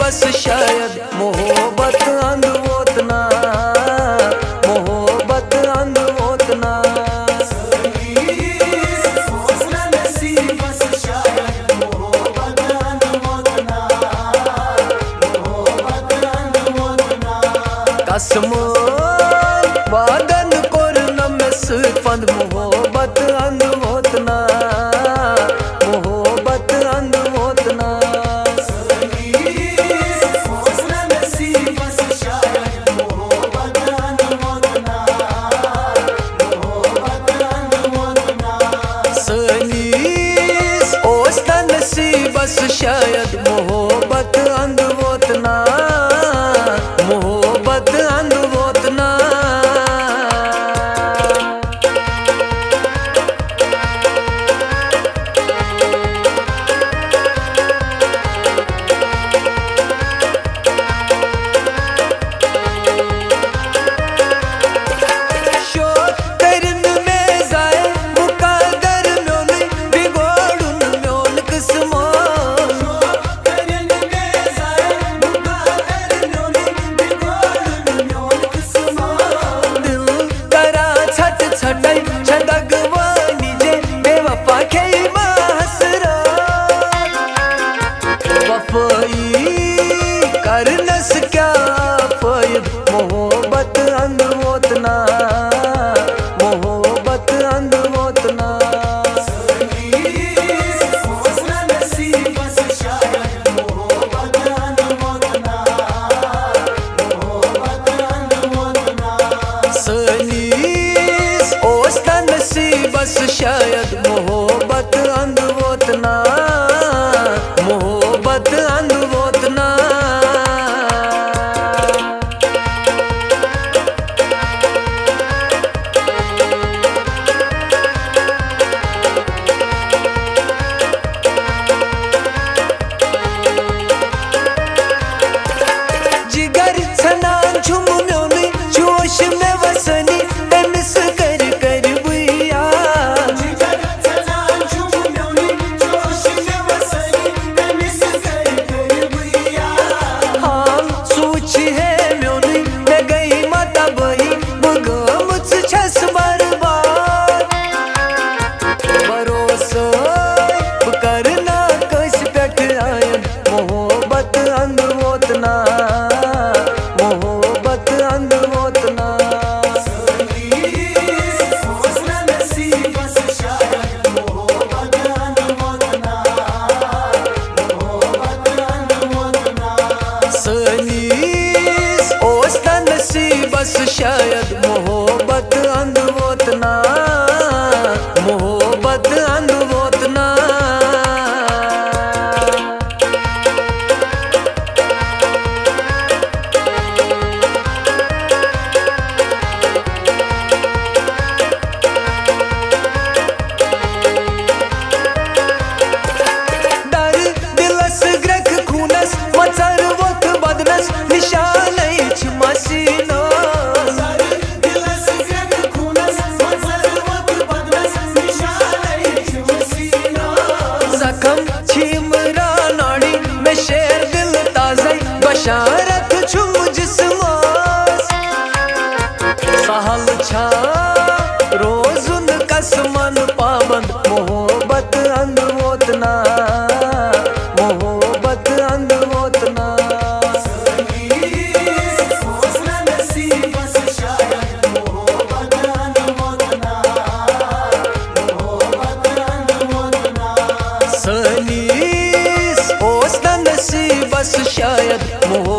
बस शायद मोहब्बत अंध होत ना, मोहब्बत अंध होत ना। कसम वादन कोरन में सुपंद मोहब्बत अंध होत ना, मोहब्बत अंध होत ना। सनीस ओस्ता नसीब बस शायद मोहब्बत अंध होत ना, मोहब्बत अंध होत ना। करनस क्या फयद मोहब्बत अंध होत ना, मोहब्बत अंध होत ना। सनीस ओस्ता नसीब बस शायद मोहब्बत अंध होत ना, मोहब्बत अंध होत ना। जिगर सनान झुम म्योनी जोश में वसनी तमिस कर कर बुया। जिगर सनान झुम म्योनी जोश में वसनी तमिस कर कर बुया। हाँ सोच है म्योनी मैं गई माता बही बुगा मुझ छस बर्बाद। भरोसा करना कस पेट आयन मोहब्बत अंध होत ना, मोहब्बत अंध होत ना। सनीस ओस्ता नसीब बस शायद मोहब्बत अंध होत ना, मोहब्बत अंध होत ना। बशारत छुम जिस्मास सहल छा रोजुन कसमन पाबंद मोहब्बत अंध होत ना, मोहब्बत अंध होत ना। सनीस ओस्ता नसीब बस शायद मोहब्बत